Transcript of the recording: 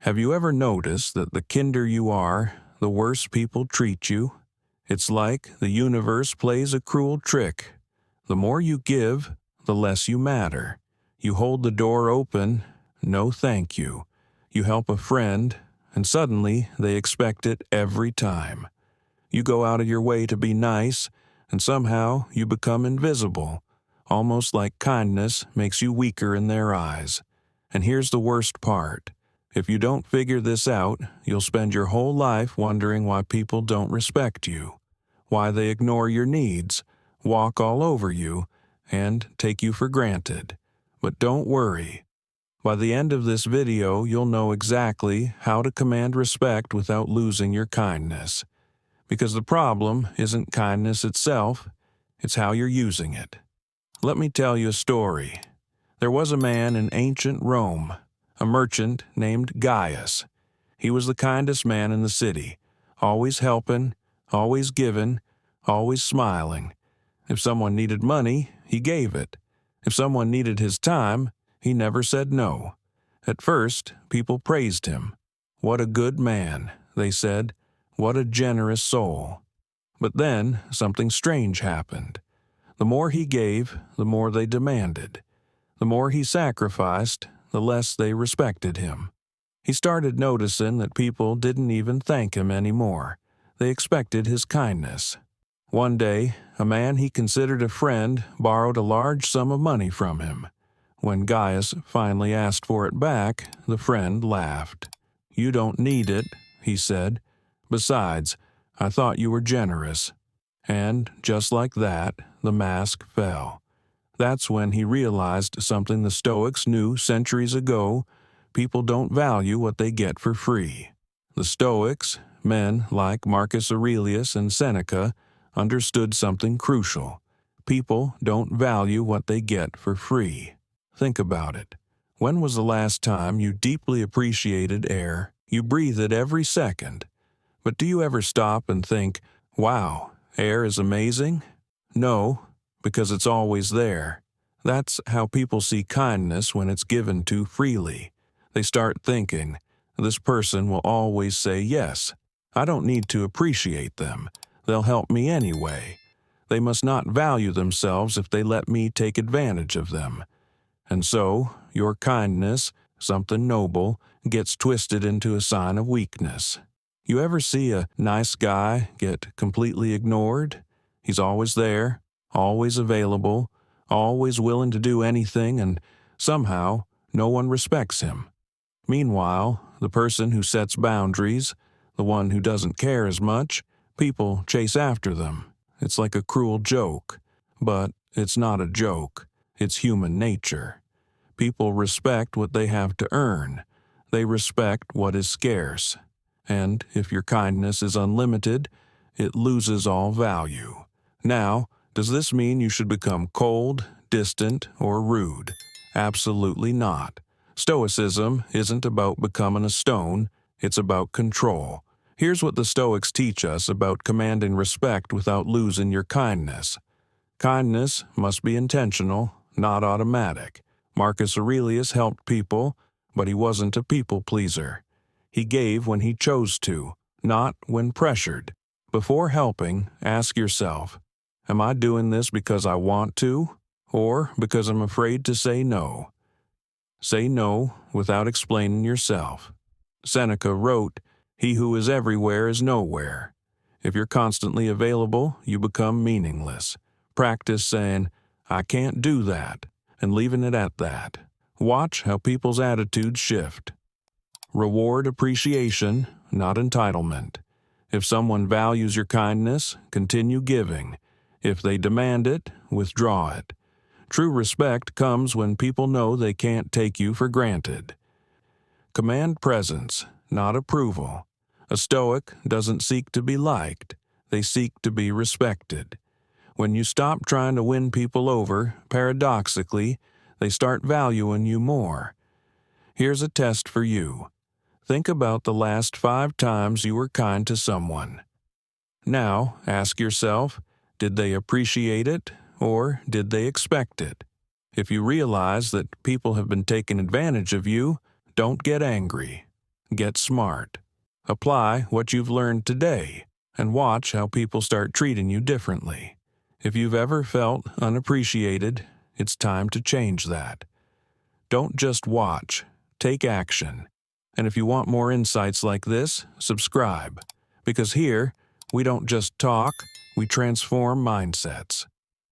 Have you ever noticed that the kinder you are, the worse people treat you? It's like the universe plays a cruel trick. The more you give, the less you matter. You hold the door open, no thank you. You help a friend, and suddenly they expect it every time. You go out of your way to be nice, and somehow you become invisible, almost like kindness makes you weaker in their eyes. And here's the worst part. If you don't figure this out, you'll spend your whole life wondering why people don't respect you, why they ignore your needs, walk all over you, and take you for granted. But don't worry. By the end of this video, you'll know exactly how to command respect without losing your kindness. Because the problem isn't kindness itself, it's how you're using it. Let me tell you a story. There was a man in ancient Rome, a merchant named Gaius. He was the kindest man in the city, always helping, always giving, always smiling. If someone needed money, he gave it. If someone needed his time, he never said no. At first, people praised him. What a good man, they said. What a generous soul. But then something strange happened. The more he gave, the more they demanded. The more he sacrificed, the less they respected him. He started noticing that people didn't even thank him anymore. They expected his kindness. One day, a man he considered a friend borrowed a large sum of money from him. When Gaius finally asked for it back, the friend laughed. "You don't need it," he said. "Besides, I thought you were generous." And just like that, the mask fell. That's when he realized something the Stoics knew centuries ago: people don't value what they get for free. The Stoics, men like Marcus Aurelius and Seneca, understood something crucial. People don't value what they get for free. Think about it. When was the last time you deeply appreciated air? You breathe it every second. But do you ever stop and think, wow, air is amazing? No, because it's always there. That's how people see kindness when it's given too freely. They start thinking, this person will always say yes. I don't need to appreciate them. They'll help me anyway. They must not value themselves if they let me take advantage of them. And so, your kindness, something noble, gets twisted into a sign of weakness. You ever see a nice guy get completely ignored? He's always there, always available, always willing to do anything, and somehow no one respects him. Meanwhile, the person who sets boundaries, the one who doesn't care as much, people chase after them. It's like a cruel joke. But it's not a joke. It's human nature. People respect what they have to earn. They respect what is scarce. And if your kindness is unlimited, it loses all value. Now, does this mean you should become cold, distant, or rude? Absolutely not. Stoicism isn't about becoming a stone, it's about control. Here's what the Stoics teach us about commanding respect without losing your kindness. Kindness must be intentional, not automatic. Marcus Aurelius helped people, but he wasn't a people pleaser. He gave when he chose to, not when pressured. Before helping, ask yourself, am I doing this because I want to, or because I'm afraid to say no? Say no without explaining yourself. Seneca wrote, "He who is everywhere is nowhere." If you're constantly available, you become meaningless. Practice saying, "I can't do that," and leaving it at that. Watch how people's attitudes shift. Reward appreciation, not entitlement. If someone values your kindness, continue giving. If they demand it, withdraw it. True respect comes when people know they can't take you for granted. Command presence, not approval. A Stoic doesn't seek to be liked. They seek to be respected. When you stop trying to win people over, paradoxically, they start valuing you more. Here's a test for you. Think about the last 5 times you were kind to someone. Now, ask yourself, did they appreciate it or did they expect it? If you realize that people have been taking advantage of you, don't get angry. Get smart. Apply what you've learned today, and watch how people start treating you differently. If you've ever felt unappreciated, it's time to change that. Don't just watch, take action. And if you want more insights like this, subscribe. Because here, we don't just talk, we transform mindsets.